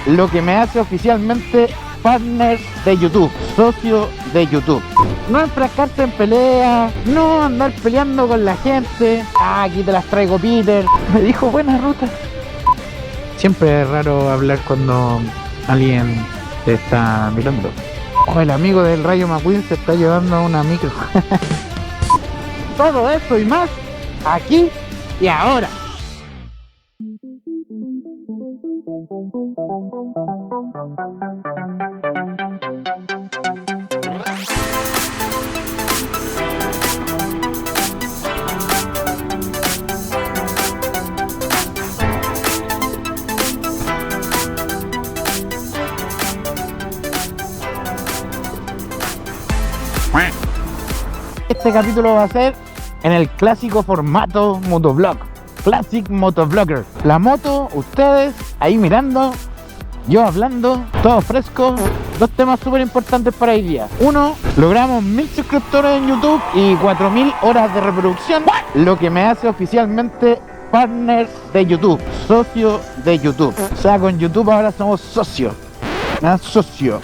lo que me hace oficialmente partner de YouTube, socio de YouTube. No enfrascarse en peleas, no andar peleando con la gente. Aquí te las traigo, Peter. Me dijo buena ruta. Siempre es raro hablar cuando alguien te está mirando. Oh, el amigo del Rayo McQueen se está llevando a una micro. Todo eso y más, aquí y ahora. Este capítulo va a ser en el clásico formato motovlog, Classic Motovlogger. La moto, ustedes ahí mirando, yo hablando, todo fresco. Dos temas súper importantes para hoy día. Uno, logramos 1000 suscriptores en YouTube y 4000 horas de reproducción, lo que me hace oficialmente partner de YouTube, socio de YouTube. O sea, con YouTube ahora somos socios. Socio.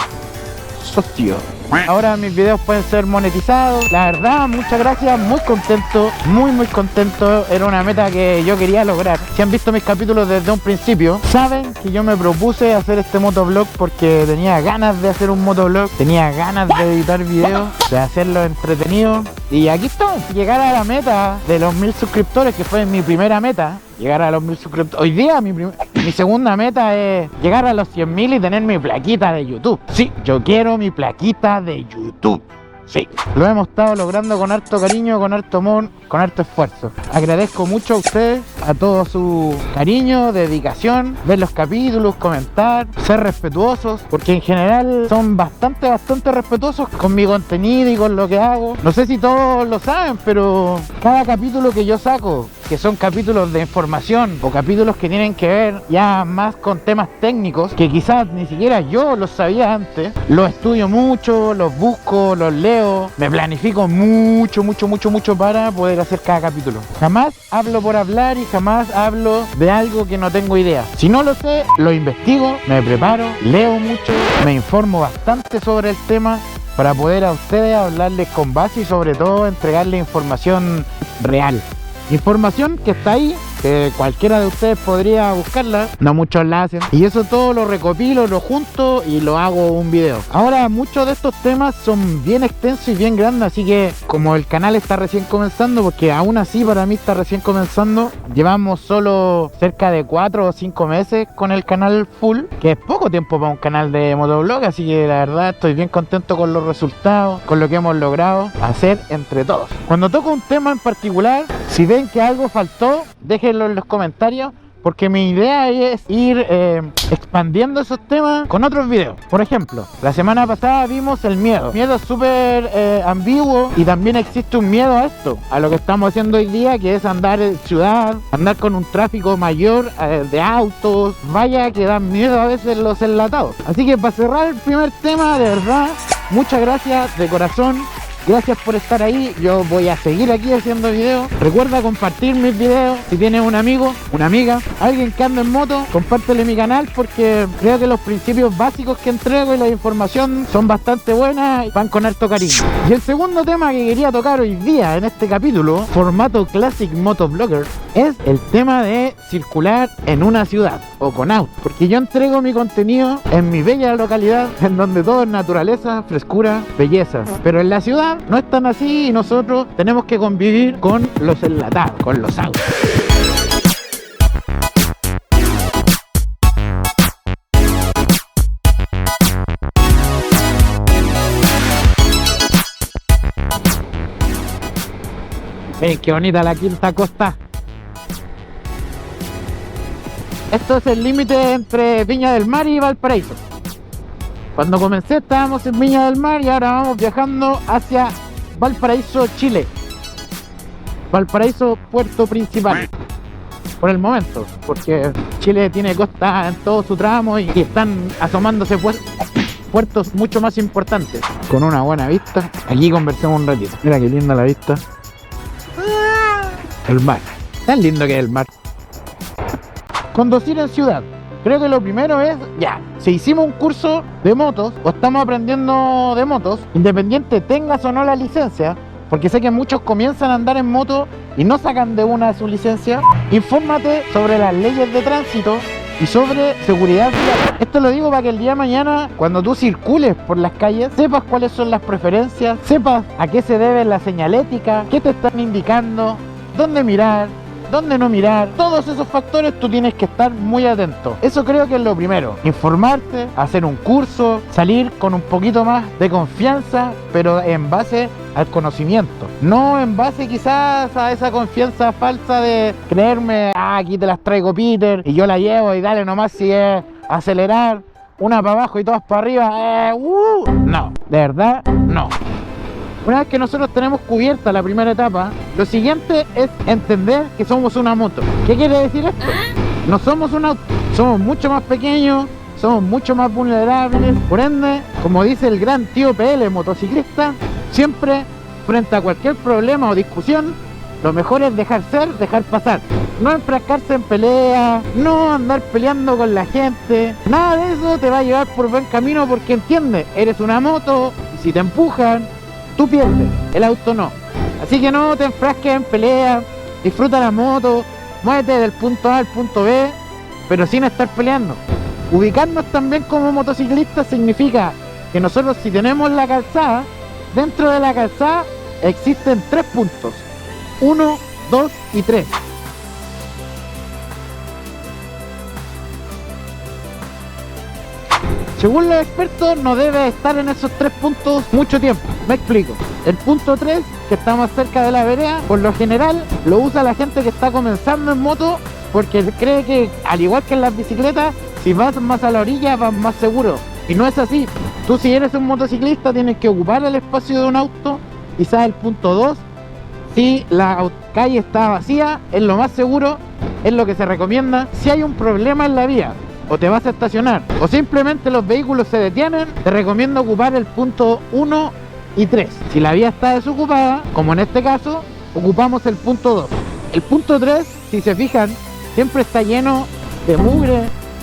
Ahora mis videos pueden ser monetizados. La verdad, muchas gracias, muy contento, muy contento. Era una meta que yo quería lograr. Si han visto mis capítulos desde un principio, saben que yo me propuse hacer este motovlog porque tenía ganas de hacer un motovlog, tenía ganas de editar videos, de hacerlo entretenido. Y aquí estamos, llegar a la meta de los 1000 suscriptores, que fue mi primera meta. Llegar a los 1000 suscriptores. Hoy día mi segunda meta es llegar a los 100.000 y tener mi plaquita de YouTube. Sí, yo quiero mi plaquita de YouTube. Sí, lo hemos estado logrando con harto cariño, con harto amor, con harto esfuerzo. Agradezco mucho a ustedes, a todo su cariño, dedicación, ver los capítulos, comentar, ser respetuosos, porque en general son bastante respetuosos con mi contenido y con lo que hago. No sé si todos lo saben, pero cada capítulo que yo saco, que son capítulos de información o capítulos que tienen que ver ya más con temas técnicos, que quizás ni siquiera yo los sabía antes, los estudio mucho, los busco, los leo, me planifico mucho para poder hacer cada capítulo. Jamás hablo por hablar y jamás hablo de algo que no tengo idea. Si no lo sé, lo investigo, me preparo, leo mucho, me informo bastante sobre el tema para poder a ustedes hablarles con base y sobre todo entregarles información real. Información que está ahí, que cualquiera de ustedes podría buscarla, no muchos la hacen, y eso todo lo recopilo, lo junto y lo hago un video. Ahora, muchos de estos temas son bien extensos y bien grandes, así que como el canal está recién comenzando, porque aún así para mí está recién comenzando, llevamos solo cerca de 4 o 5 meses con el canal full, que es poco tiempo para un canal de motovlog, así que la verdad estoy bien contento con los resultados, con lo que hemos logrado hacer entre todos. Cuando toco un tema en particular, si ven que algo faltó, déjenlo en los comentarios, porque mi idea es ir expandiendo esos temas con otros videos. Por ejemplo, la semana pasada vimos el miedo. Miedo es súper ambiguo, y también existe un miedo a esto, a lo que estamos haciendo hoy día, que es andar en ciudad, andar con un tráfico mayor de autos. Vaya que dan miedo a veces los enlatados. Así que para cerrar el primer tema, de verdad, muchas gracias de corazón. Gracias por estar ahí, yo voy a seguir aquí haciendo videos. Recuerda compartir mis videos. Si tienes un amigo, una amiga, alguien que anda en moto, compártele mi canal, porque creo que los principios básicos que entrego y la información son bastante buenas y van con harto cariño. Y el segundo tema que quería tocar hoy día en este capítulo, formato Classic Motovlogger, es el tema de circular en una ciudad o con auto, porque yo entrego mi contenido en mi bella localidad, en donde todo es naturaleza, frescura, belleza, pero en la ciudad no es tan así y nosotros tenemos que convivir con los enlatados, con los autos. Miren qué bonita la Quinta Costa. Esto es el límite entre Viña del Mar y Valparaíso. Cuando comencé estábamos en Viña del Mar y ahora vamos viajando hacia Valparaíso, Chile. Valparaíso, puerto principal. Por el momento, porque Chile tiene costa en todo su tramo y están asomándose puertos mucho más importantes. Con una buena vista. Aquí conversemos un ratito. Mira qué linda la vista. El mar. Tan lindo que es el mar. Conducir en ciudad. Creo que lo primero es, ya, si hicimos un curso de motos o estamos aprendiendo de motos, independiente tengas o no la licencia, porque sé que muchos comienzan a andar en moto y no sacan de una su licencia, infórmate sobre las leyes de tránsito y sobre seguridad vial. Esto lo digo para que el día de mañana, cuando tú circules por las calles, sepas cuáles son las preferencias, sepas a qué se debe la señalética, qué te están indicando, dónde mirar, dónde no mirar. Todos esos factores tú tienes que estar muy atento. Eso creo que es lo primero. Informarte, hacer un curso, salir con un poquito más de confianza, pero en base al conocimiento. No en base quizás a esa confianza falsa de creerme, aquí te las traigo Peter y yo la llevo y dale nomás si es acelerar, una para abajo y todas para arriba. No, de verdad, no. Una vez que nosotros tenemos cubierta la primera etapa, lo siguiente es entender que somos una moto. ¿Qué quiere decir esto? No somos un auto, somos mucho más pequeños, somos mucho más vulnerables. Por ende, como dice el gran tío PL motociclista, siempre frente a cualquier problema o discusión, lo mejor es dejar ser, dejar pasar. No enfrascarse en peleas, no andar peleando con la gente. Nada de eso te va a llevar por buen camino porque entiende, eres una moto y si te empujan, tú pierdes, el auto no. Así que no te enfrasques en peleas, disfruta la moto, muévete del punto A al punto B, pero sin estar peleando. Ubicarnos también como motociclistas significa que nosotros si tenemos la calzada, dentro de la calzada existen 3 puntos, 1, 2 y 3. Según los expertos, no debe estar en esos 3 puntos mucho tiempo. Me explico. El punto 3, que está más cerca de la vereda, por lo general lo usa la gente que está comenzando en moto porque cree que, al igual que en las bicicletas, si vas más a la orilla vas más seguro. Y no es así. Tú, si eres un motociclista, tienes que ocupar el espacio de un auto. Quizás el punto 2, si la calle está vacía, es lo más seguro, es lo que se recomienda. Si hay un problema en la vía, o te vas a estacionar, o simplemente los vehículos se detienen, te recomiendo ocupar el punto 1 y 3. Si la vía está desocupada, como en este caso, ocupamos el punto 2. El punto 3, si se fijan, siempre está lleno de mugre,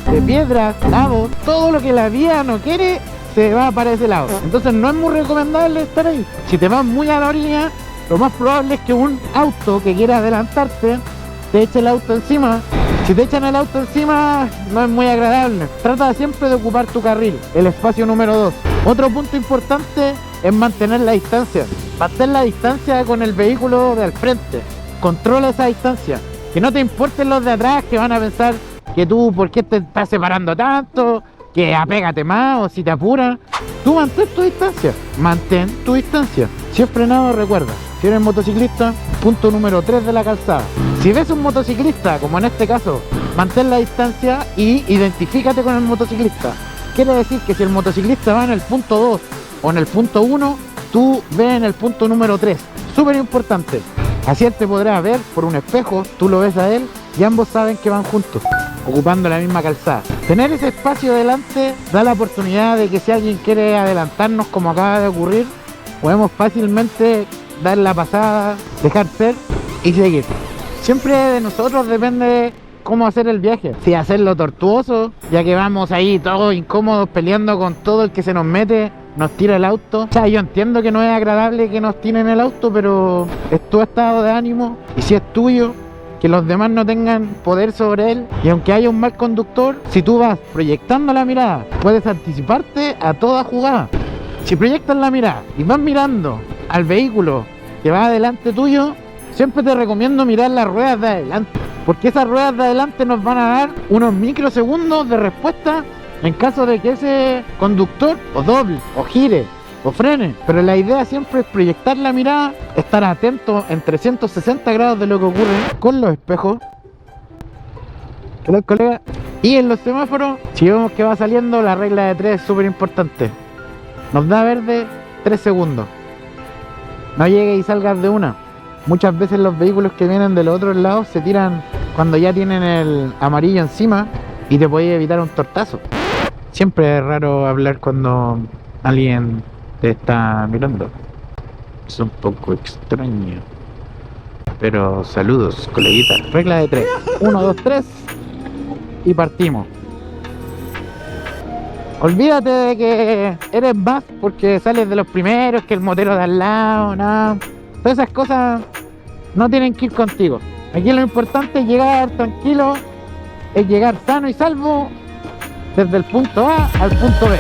de piedras, lavos, todo lo que la vía no quiere se va para ese lado. Entonces no es muy recomendable estar ahí. Si te vas muy a la orilla, lo más probable es que un auto que quiera adelantarte te eche el auto encima. Si te echan el auto encima, no es muy agradable. Trata siempre de ocupar tu carril, el espacio número 2. Otro punto importante es mantener la distancia. Mantén la distancia con el vehículo de al frente. Controla esa distancia. Que no te importen los de atrás que van a pensar que tú, ¿por qué te estás separando tanto? Que apégate más o si te apuran. Tú mantén tu distancia. Mantén tu distancia. Si es frenado, recuerda. Si eres motociclista, punto número 3 de la calzada. Si ves un motociclista, como en este caso, mantén la distancia y identifícate con el motociclista. Quiere decir que si el motociclista va en el punto 2 o en el punto 1, tú ves en el punto número 3. Súper importante. Así él te podrá ver por un espejo, tú lo ves a él y ambos saben que van juntos, ocupando la misma calzada. Tener ese espacio delante da la oportunidad de que si alguien quiere adelantarnos como acaba de ocurrir, podemos fácilmente dar la pasada, dejar ser y seguir. Siempre de nosotros depende cómo hacer el viaje. Si hacerlo tortuoso, ya que vamos ahí todos incómodos peleando con todo el que se nos mete, nos tira el auto. O sea, yo entiendo que no es agradable que nos tiren el auto, pero es tu estado de ánimo y si es tuyo, que los demás no tengan poder sobre él. Y aunque haya un mal conductor, si tú vas proyectando la mirada, puedes anticiparte a toda jugada. Si proyectas la mirada y vas mirando al vehículo que va adelante tuyo, siempre te recomiendo mirar las ruedas de adelante, porque esas ruedas de adelante nos van a dar unos microsegundos de respuesta en caso de que ese conductor o doble, o gire, o frene. Pero la idea siempre es proyectar la mirada, estar atento en 360 grados de lo que ocurre con los espejos, colega. Y en los semáforos, si vemos que va saliendo, la regla de 3 es súper importante. Nos da verde 3 segundos. No llegues y salgas de una. Muchas veces los vehículos que vienen de los otros lados se tiran cuando ya tienen el amarillo encima y te puede evitar un tortazo. Siempre es raro hablar cuando alguien te está mirando. Es un poco extraño. Pero saludos, coleguitas. Regla de 3. 1, 2, 3 y partimos. Olvídate de que eres más porque sales de los primeros, que el motero de al lado, nada. Todas esas cosas no tienen que ir contigo. Aquí lo importante es llegar tranquilo, es llegar sano y salvo desde el punto A al punto B.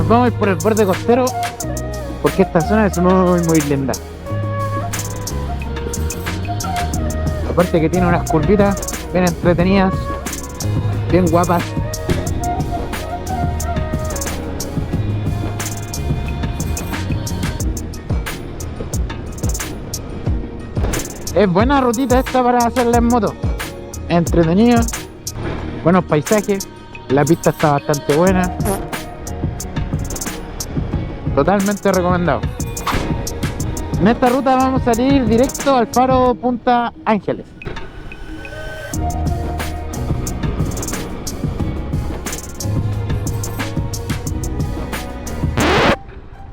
Vamos a ir por el borde costero porque esta zona es muy linda. Aparte que tiene unas curvitas bien entretenidas, bien guapas. Es buena rutita esta para hacerla en moto. Entretenido, buenos paisajes, la pista está bastante buena. Totalmente recomendado. En esta ruta vamos a salir directo al faro Punta Ángeles.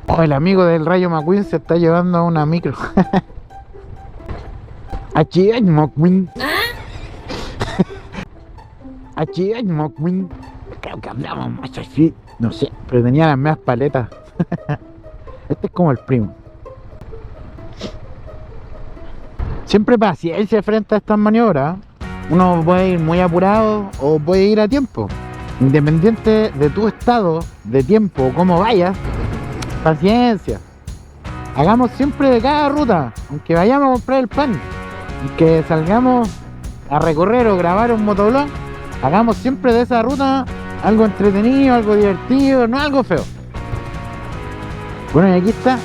Oh, el amigo del Rayo McQueen se está llevando a una micro. Aquí hay McQueen. Aquí hay McQueen. Creo que hablamos más así. No sé, pero tenía las mismas paletas. Este es como el primo. Siempre paciencia frente a estas maniobras. Uno puede ir muy apurado o puede ir a tiempo. Independiente de tu estado de tiempo, cómo vayas, paciencia. Hagamos siempre de cada ruta, aunque vayamos a comprar el pan, aunque salgamos a recorrer o grabar un motoblog, hagamos siempre de esa ruta algo entretenido, algo divertido, no algo feo. Bueno, y aquí está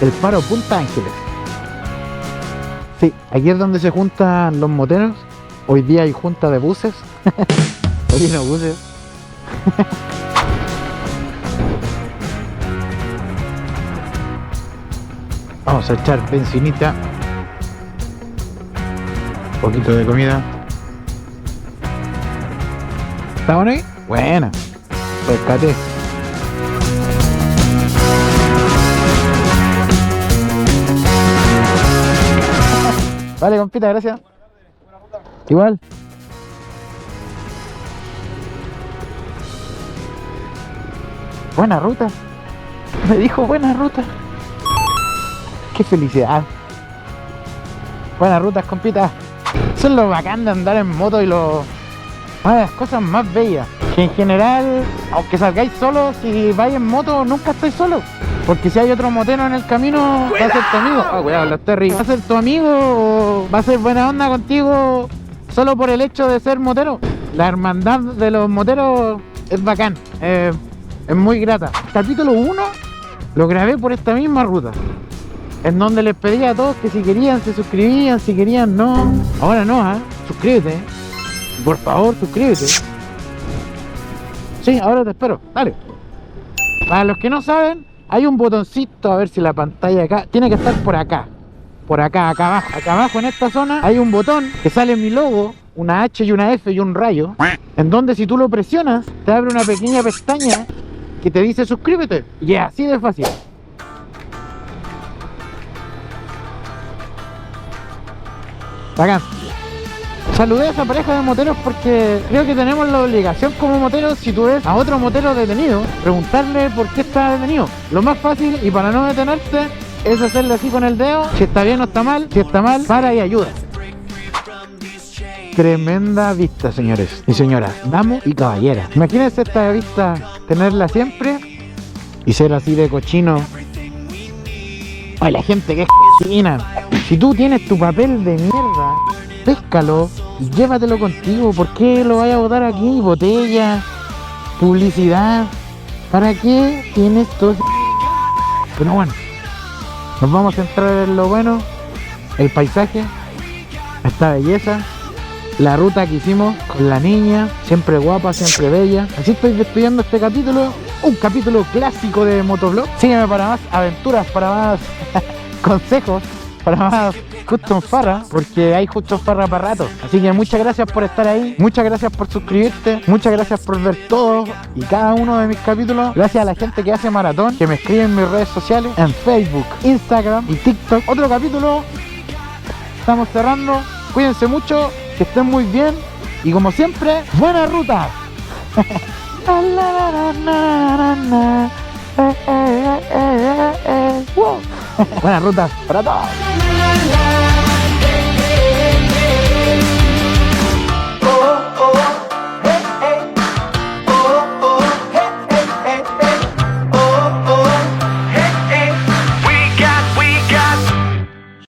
el faro Punta Ángeles. Sí, aquí es donde se juntan los moteros. Hoy día hay junta de buses. Hoy no buses. Vamos a echar bencinita. Un poquito de comida. ¿Está bueno ahí? Buena. Pescate. Vale, compita, gracias. Igual. Buena ruta. Me dijo buena ruta. Qué felicidad. Buenas rutas, compita. Eso es lo bacán de andar en moto y una de las cosas más bellas. Que en general, aunque salgáis solos, si vais en moto, nunca estáis solos. Porque si hay otro motero en el camino, va a ser tu amigo. Ah, cuidado, los Terry. Va a ser tu amigo o va a ser buena onda contigo solo por el hecho de ser motero. La hermandad de los moteros es bacán. Es muy grata. Capítulo 1 lo grabé por esta misma ruta, en donde les pedía a todos que si querían se suscribían, si querían no. Ahora no, suscríbete. Por favor, suscríbete. Sí, ahora te espero. Dale. Para los que no saben, hay un botoncito, a ver si la pantalla acá, tiene que estar por acá. Por acá, acá abajo. Acá abajo en esta zona hay un botón que sale mi logo, una H y una F y un rayo, en donde si tú lo presionas, te abre una pequeña pestaña que te dice suscríbete. Y es así de fácil. Bacán. Saludé a esa pareja de moteros porque creo que tenemos la obligación como moteros, si tú ves a otro motero detenido, preguntarle por qué está detenido. Lo más fácil y para no detenerte es hacerle así con el dedo, si está bien o está mal. Si está mal, para y ayuda. Tremenda vista, señores y señoras, damos y caballeras. Imagínense esta vista, tenerla siempre y ser así de cochino. Ay, la gente que es cochina. Si tú tienes tu papel de mierda, péscalo y llévatelo contigo. ¿Por qué lo vayas a botar aquí? Botella, publicidad. ¿Para qué tienes todo? Pero bueno, nos vamos a centrar en lo bueno, el paisaje, esta belleza, la ruta que hicimos con la niña, siempre guapa, siempre bella. Así estoy despidiendo este capítulo, un capítulo clásico de motoblog. Sígueme para más aventuras, para más consejos para más Custom Farra, porque hay Custom Farra para rato. Así que muchas gracias por estar ahí, muchas gracias por suscribirte, muchas gracias por ver todos y cada uno de mis capítulos. Gracias a la gente que hace maratón, que me escribe en mis redes sociales, en Facebook, Instagram y TikTok. Otro capítulo, estamos cerrando. Cuídense mucho, que estén muy bien y como siempre, buena ruta. Buenas rutas para todos.